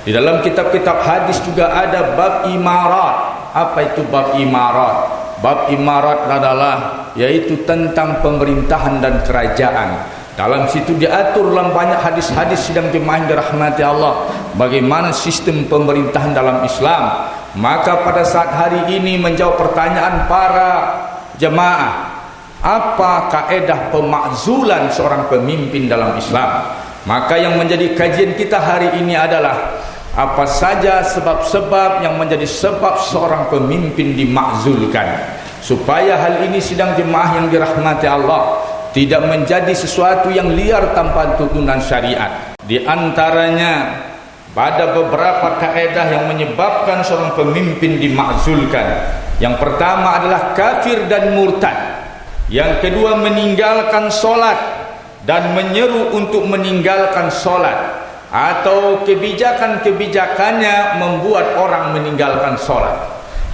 Di dalam kitab-kitab hadis juga ada bab imarat. Apa itu bab imarat? Bab imarat adalah yaitu tentang pemerintahan dan kerajaan. Dalam situ diatur dalam banyak hadis-hadis sidang jemaah yang dirahmati Allah bagaimana sistem pemerintahan dalam Islam. Maka pada saat hari ini menjawab pertanyaan para jemaah, apa kaedah pemakzulan seorang pemimpin dalam Islam? Maka yang menjadi kajian kita hari ini adalah apa saja sebab-sebab yang menjadi sebab seorang pemimpin dimakzulkan, supaya hal ini sidang jemaah yang dirahmati Allah tidak menjadi sesuatu yang liar tanpa tuntunan syariat. Di antaranya pada beberapa kaedah yang menyebabkan seorang pemimpin dimakzulkan. Yang pertama adalah kafir dan murtad. Yang kedua meninggalkan solat dan menyeru untuk meninggalkan solat, atau kebijakan-kebijakannya membuat orang meninggalkan solat.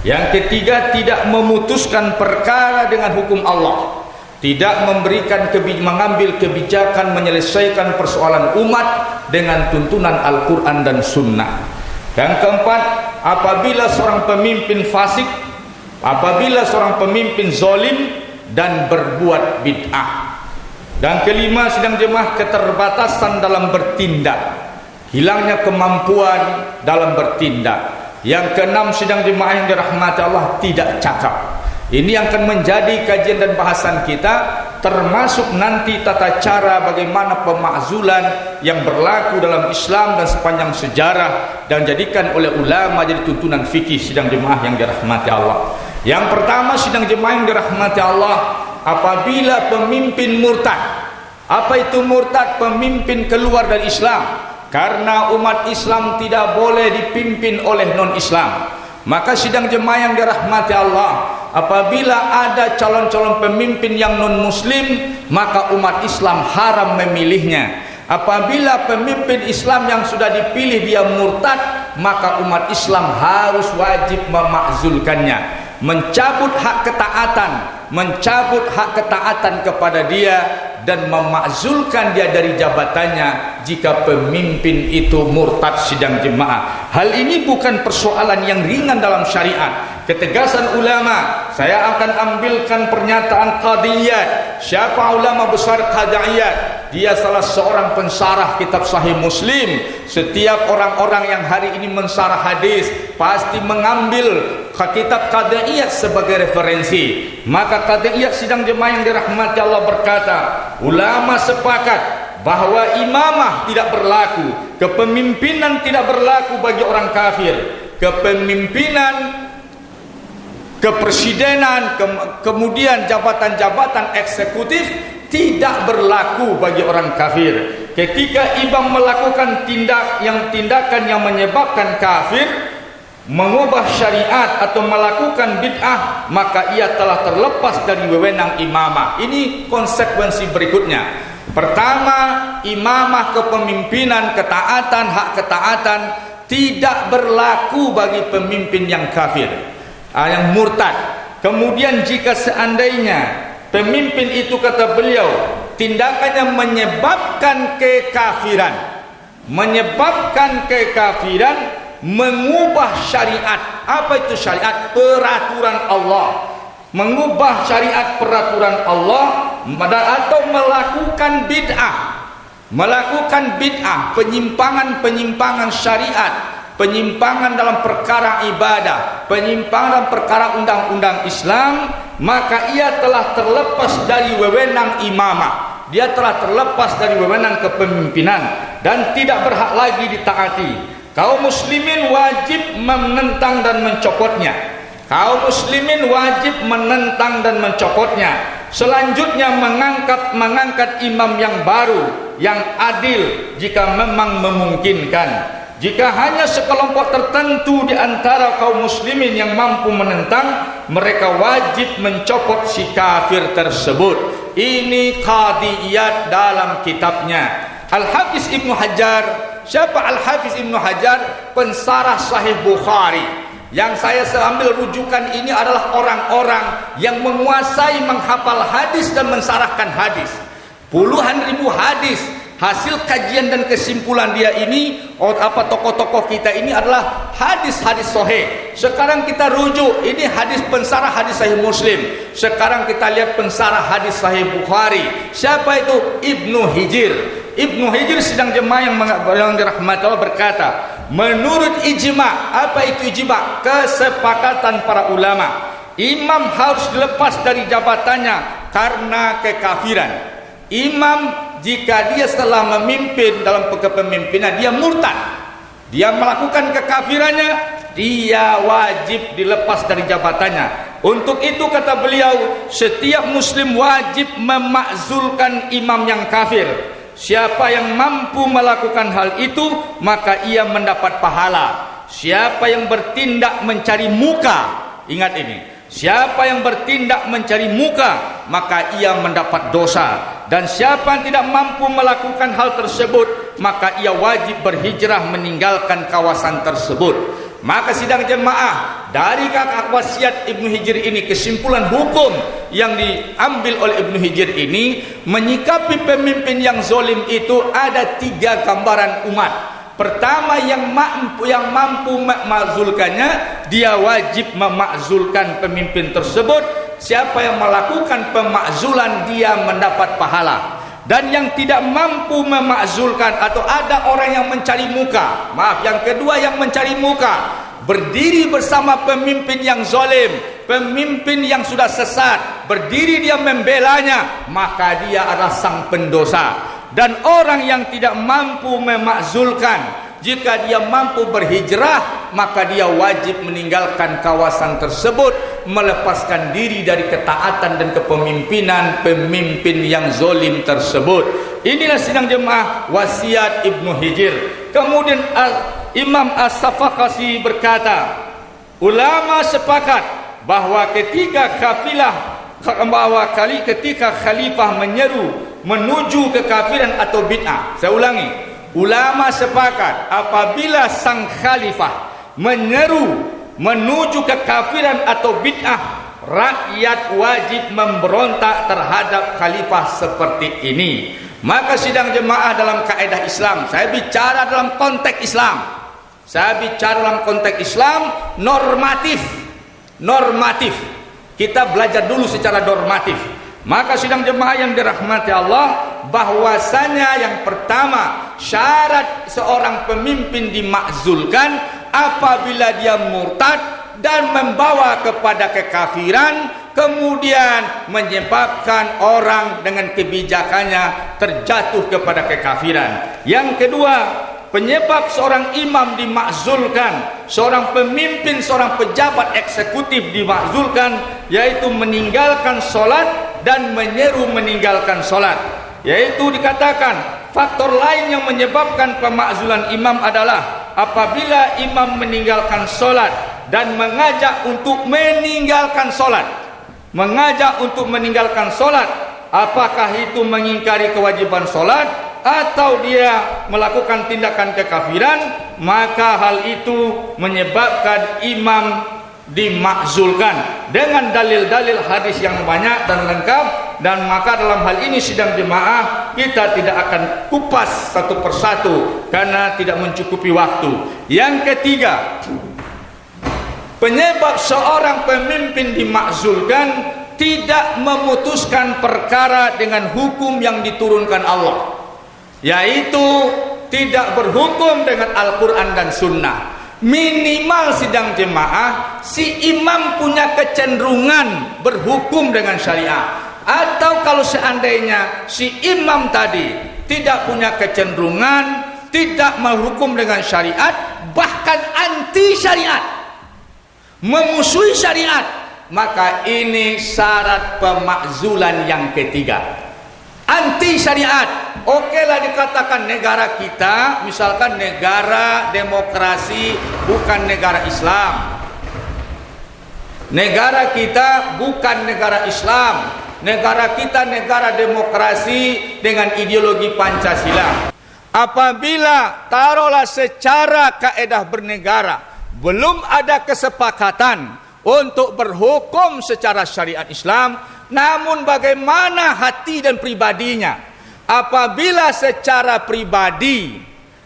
Yang ketiga tidak memutuskan perkara dengan hukum Allah, tidak mengambil kebijakan menyelesaikan persoalan umat dengan tuntunan Al-Quran dan Sunnah. Yang keempat, apabila seorang pemimpin fasik, apabila seorang pemimpin zalim dan berbuat bid'ah. Dan kelima, sidang jemaah, keterbatasan dalam bertindak, hilangnya kemampuan dalam bertindak. Yang keenam, sidang jemaah yang dirahmati Allah, tidak cakap. Ini yang akan menjadi kajian dan bahasan kita, termasuk nanti tata cara bagaimana pemakzulan yang berlaku dalam Islam dan sepanjang sejarah dan jadikan oleh ulama jadi tuntunan fikih sidang jemaah yang dirahmati Allah. Yang pertama, sidang jemaah yang dirahmati Allah, apabila pemimpin murtad. Apa itu murtad? Pemimpin keluar dari Islam, karena umat Islam tidak boleh dipimpin oleh non-Islam. Maka sidang jemaah yang dirahmati Allah, apabila ada calon-calon pemimpin yang non-muslim, maka umat Islam haram memilihnya. Apabila pemimpin Islam yang sudah dipilih dia murtad, maka umat Islam harus wajib memakzulkannya, mencabut hak ketaatan kepada dia, dan memakzulkan dia dari jabatannya jika pemimpin itu murtad sidang jemaah. Hal ini bukan persoalan yang ringan dalam syariat. Ketegasan ulama, saya akan ambilkan pernyataan Qadhi Iyad. Siapa ulama besar Qadhi Iyad? Dia salah seorang pensarah kitab Sahih Muslim. Setiap orang-orang yang hari ini mensarah hadis pasti mengambil kitab Qadhi Iyad sebagai referensi. Maka Qadhi Iyad sidang jemaah yang dirahmati Allah berkata, ulama sepakat bahwa imamah tidak berlaku, kepemimpinan tidak berlaku bagi orang kafir. Kepemimpinan, kepresidenan, kemudian jabatan-jabatan eksekutif tidak berlaku bagi orang kafir. Ketika imam melakukan tindakan yang menyebabkan kafir, mengubah syariat atau melakukan bid'ah, maka ia telah terlepas dari wewenang imamah. Ini konsekuensi berikutnya. Pertama, imamah, kepemimpinan, ketaatan, hak ketaatan tidak berlaku bagi pemimpin yang kafir, yang murtad. Kemudian jika seandainya pemimpin itu, kata beliau, tindakannya menyebabkan kekafiran, mengubah syariat. Apa itu syariat? Peraturan Allah. Mengubah syariat peraturan Allah, atau melakukan bid'ah, penyimpangan syariat, penyimpangan dalam perkara ibadah, penyimpangan dalam perkara undang-undang Islam, maka ia telah terlepas dari wewenang imamah, dia telah terlepas dari wewenang kepemimpinan dan tidak berhak lagi ditaati. Kaum muslimin wajib menentang dan mencopotnya. Selanjutnya mengangkat imam yang baru, yang adil jika memang memungkinkan. Jika hanya sekelompok tertentu di antara kaum muslimin yang mampu menentang, mereka wajib mencopot si kafir tersebut. Ini Qadhi Iyad dalam kitabnya. Al-Hafiz Ibnu Hajar. Siapa Al-Hafiz Ibnu Hajar? Pensarah Sahih Bukhari. Yang saya ambil rujukan ini adalah orang-orang yang menguasai menghafal hadis dan mensarahkan hadis. Puluhan ribu hadis hasil kajian dan kesimpulan dia ini, tokoh-tokoh kita ini adalah hadis-hadis sahih. Sekarang kita rujuk, ini hadis pensarah hadis sahih Muslim. Sekarang kita lihat pensarah hadis sahih Bukhari. Siapa itu? Ibnu Hijr. Ibnu Hijr sedang jemaah yang dirahmati Allah berkata, menurut ijma', apa itu ijma'? Kesepakatan para ulama, imam harus dilepas dari jabatannya karena kekafiran. Imam jika dia setelah memimpin dalam kepemimpinan dia murtad, dia melakukan kekafirannya, dia wajib dilepas dari jabatannya. Untuk itu kata beliau, setiap muslim wajib memakzulkan imam yang kafir. Siapa yang mampu melakukan hal itu, maka ia mendapat pahala. Siapa yang bertindak mencari muka, ingat ini, siapa yang bertindak mencari muka, maka ia mendapat dosa. Dan siapa yang tidak mampu melakukan hal tersebut, maka ia wajib berhijrah meninggalkan kawasan tersebut. Maka sidang jemaah, dari kakak wasiat Ibnu Hijr ini, kesimpulan hukum yang diambil oleh Ibnu Hijr ini, menyikapi pemimpin yang zalim itu ada 3 gambaran umat. Pertama, yang mampu memakzulkannya, dia wajib memakzulkan pemimpin tersebut. Siapa yang melakukan pemakzulan, dia mendapat pahala. Dan yang tidak mampu memakzulkan, atau ada orang yang mencari muka, yang kedua yang mencari muka, berdiri bersama pemimpin yang zalim, pemimpin yang sudah sesat, berdiri dia membelanya, maka dia adalah sang pendosa. Dan orang yang tidak mampu memakzulkan, jika dia mampu berhijrah, maka dia wajib meninggalkan kawasan tersebut, melepaskan diri dari ketaatan dan kepemimpinan pemimpin yang zalim tersebut. Inilah sidang jemaah wasiat Ibnu Hijr. Kemudian Imam As-Safakhasi berkata, ulama sepakat bahwa ketika khalifah menyeru menuju kekafiran atau bid'ah, saya ulangi, ulama sepakat apabila sang khalifah menyeru menuju kekafiran atau bid'ah, rakyat wajib memberontak terhadap khalifah seperti ini. Maka sidang jemaah dalam kaidah Islam, saya bicara dalam konteks Islam. Saya bicara dalam konteks Islam normatif. Kita belajar dulu secara normatif. Maka sidang jemaah yang dirahmati Allah, bahwasanya yang pertama, syarat seorang pemimpin dimakzulkan apabila dia murtad dan membawa kepada kekafiran, kemudian menyebabkan orang dengan kebijakannya terjatuh kepada kekafiran. Yang kedua, penyebab seorang imam dimakzulkan, seorang pemimpin, seorang pejabat eksekutif dimakzulkan, yaitu meninggalkan solat dan menyeru meninggalkan solat. Yaitu dikatakan faktor lain yang menyebabkan pemakzulan imam adalah apabila imam meninggalkan solat dan mengajak untuk meninggalkan solat. Mengajak untuk meninggalkan solat, apakah itu mengingkari kewajiban solat atau dia melakukan tindakan kekafiran, maka hal itu menyebabkan imam dimakzulkan dengan dalil-dalil hadis yang banyak dan lengkap. Dan maka dalam hal ini sidang jemaah kita tidak akan kupas satu persatu karena tidak mencukupi waktu. Yang ketiga, penyebab seorang pemimpin dimakzulkan tidak memutuskan perkara dengan hukum yang diturunkan Allah, yaitu tidak berhukum dengan Al-Quran dan Sunnah. Minimal sidang jemaah, si imam punya kecenderungan berhukum dengan syariat. Atau kalau seandainya si imam tadi tidak punya kecenderungan, tidak menghukum dengan syariat, bahkan anti syariat, memusuhi syariat, maka ini syarat pemakzulan yang ketiga. Anti syariat, okelah dikatakan negara kita misalkan negara demokrasi, bukan negara Islam. Negara kita bukan negara Islam. Negara kita negara demokrasi dengan ideologi Pancasila. Apabila taruhlah secara kaedah bernegara belum ada kesepakatan untuk berhukum secara syariat Islam, namun bagaimana hati dan pribadinya, Apabila secara pribadi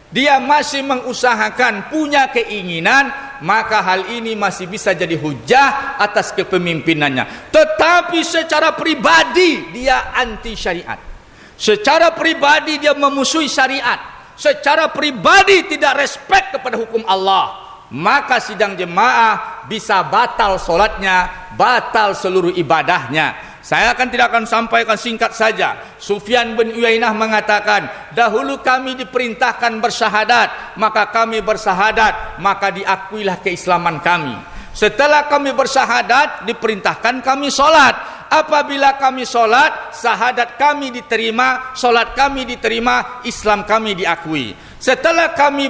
dia masih mengusahakan punya keinginan, maka hal ini masih bisa jadi hujah atas kepemimpinannya. Tetapi secara pribadi dia anti syariat, secara pribadi dia memusuhi syariat, secara pribadi tidak respect kepada hukum Allah, maka sidang jemaah bisa batal solatnya, batal seluruh ibadahnya. Saya tidak akan sampaikan, singkat saja. Sufyan bin Uyainah mengatakan, dahulu kami diperintahkan bersyahadat, maka kami bersyahadat, maka diakuilah keislaman kami. Setelah kami bersyahadat, diperintahkan kami solat. Apabila kami solat, syahadat kami diterima, solat kami diterima, Islam kami diakui. Setelah kami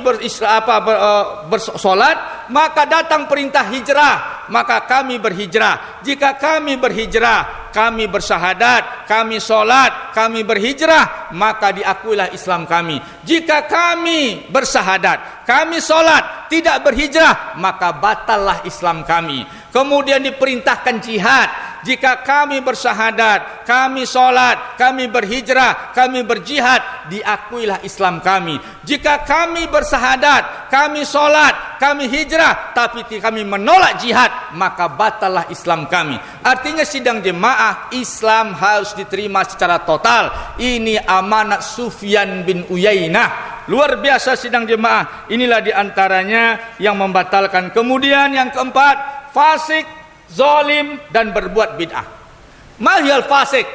bersolat, maka datang perintah hijrah, maka kami berhijrah. Jika kami berhijrah, kami bersyahadat, kami solat, kami berhijrah, maka diakuilah Islam kami. Jika kami bersyahadat, kami solat, tidak berhijrah, maka batallah Islam kami. Kemudian diperintahkan jihad. Jika kami bersyahadat, kami solat, kami berhijrah, kami berjihad, diakuilah Islam kami. Jika kami bersyahadat, kami solat, kami hijrah, tapi kami menolak jihad, maka batallah Islam kami. Artinya sidang jemaah, Islam harus diterima secara total. Ini amanat Sufyan bin Uyainah. Luar biasa sidang jemaah. Inilah diantaranya yang membatalkan. Kemudian yang keempat, fasik, zalim, dan berbuat bid'ah. Mahiyal fasik.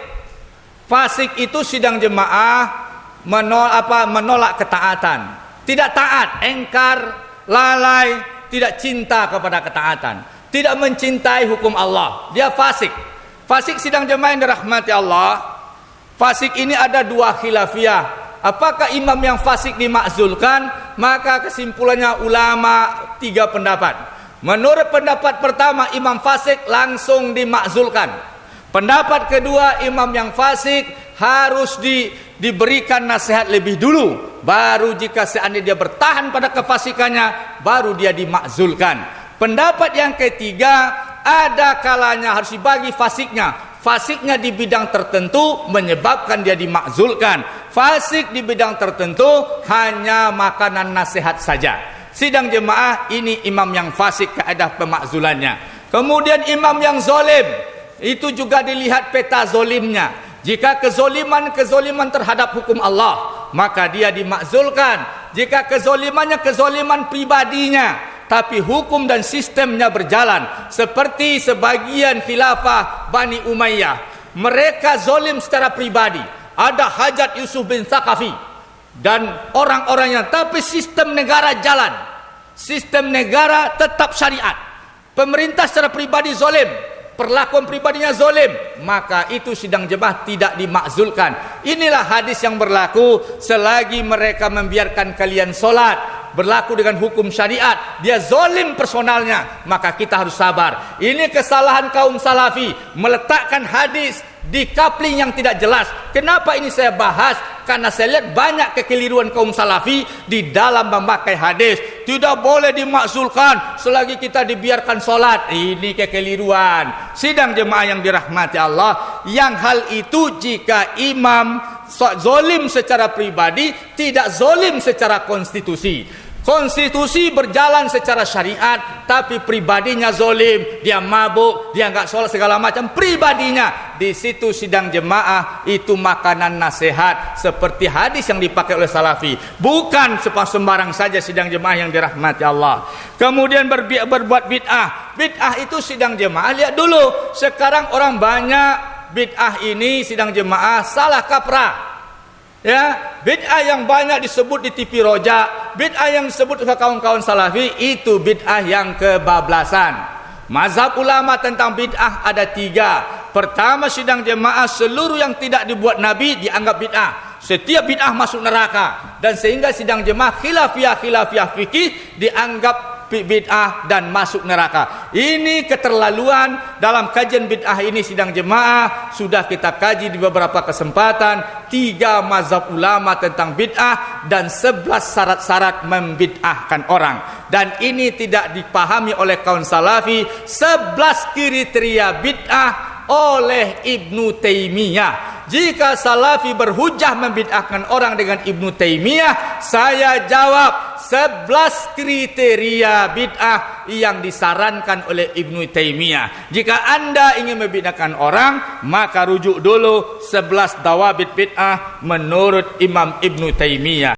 Fasik itu sidang jemaah menolak ketaatan, tidak taat, engkar, lalai, tidak cinta kepada ketaatan, tidak mencintai hukum Allah. Dia fasik. Fasik sidang jemaah yang dirahmati Allah. Fasik ini ada dua khilafiyah. Apakah imam yang fasik dimakzulkan? Maka kesimpulannya ulama tiga pendapat. Menurut pendapat pertama, imam fasik langsung dimakzulkan. Pendapat kedua, imam yang fasik harus diberikan nasihat lebih dulu. Baru jika seandainya dia bertahan pada kefasikannya, baru dia dimakzulkan. Pendapat yang ketiga, ada kalanya harus dibagi fasiknya. Fasiknya di bidang tertentu menyebabkan dia dimakzulkan. Fasik di bidang tertentu hanya makanan nasihat saja. Sidang jemaah, ini imam yang fasik keadaan pemakzulannya. Kemudian imam yang zolim, itu juga dilihat peta zolimnya. Jika kezoliman terhadap hukum Allah, maka dia dimakzulkan. Jika kezolimannya kezoliman pribadinya, tapi hukum dan sistemnya berjalan. Seperti sebagian khilafah Bani Umayyah, mereka zolim secara pribadi. Ada Hajjaj Yusuf bin Thaqafi dan orang-orangnya, tapi sistem negara jalan, sistem negara tetap syariat. Pemerintah secara pribadi zolim, perlakuan pribadinya zolim, maka itu sidang jemaah tidak dimakzulkan. Inilah hadis yang berlaku selagi mereka membiarkan kalian solat, berlaku dengan hukum syariat, dia zolim personalnya, maka kita harus sabar. Ini kesalahan kaum salafi, meletakkan hadis di coupling yang tidak jelas. Kenapa ini saya bahas? Karena saya lihat banyak kekeliruan kaum salafi di dalam memakai hadis. Tidak boleh dimakzulkan selagi kita dibiarkan solat. Ini kekeliruan. Sidang jemaah yang dirahmati Allah, yang hal itu jika imam zolim secara pribadi, tidak zolim secara konstitusi. Konstitusi berjalan secara syariat, tapi pribadinya zolim, dia mabuk, dia enggak sholat segala macam, pribadinya. Di situ sidang jemaah itu makanan nasihat seperti hadis yang dipakai oleh salafi. Bukan sembarang saja sidang jemaah yang dirahmati Allah. Kemudian berbuat bid'ah. Bid'ah itu sidang jemaah, lihat dulu. Sekarang orang banyak bid'ah ini sidang jemaah salah kaprah. Ya, bid'ah yang banyak disebut di TV Roja, bid'ah yang disebut oleh kawan-kawan salafi, itu bid'ah yang kebablasan. Mazhab ulama tentang bid'ah ada 3. Pertama, sidang jemaah, seluruh yang tidak dibuat Nabi dianggap bid'ah. Setiap bid'ah masuk neraka. Dan sehingga sidang jemaah khilafiyah fikih dianggap bid'ah dan masuk neraka. Ini keterlaluan. Dalam kajian bid'ah ini sidang jemaah sudah kita kaji di beberapa kesempatan 3 mazhab ulama tentang bid'ah dan 11 syarat-syarat membid'ahkan orang. Dan ini tidak dipahami oleh kaum salafi. 11 kriteria bid'ah oleh Ibnu Taimiyah. Jika Salafi berhujah membid'ahkan orang dengan Ibnu Taimiyah, saya jawab 11 kriteria bid'ah yang disarankan oleh Ibnu Taimiyah. Jika Anda ingin membid'ahkan orang, maka rujuk dulu 11 dawabit bid'ah menurut Imam Ibnu Taimiyah.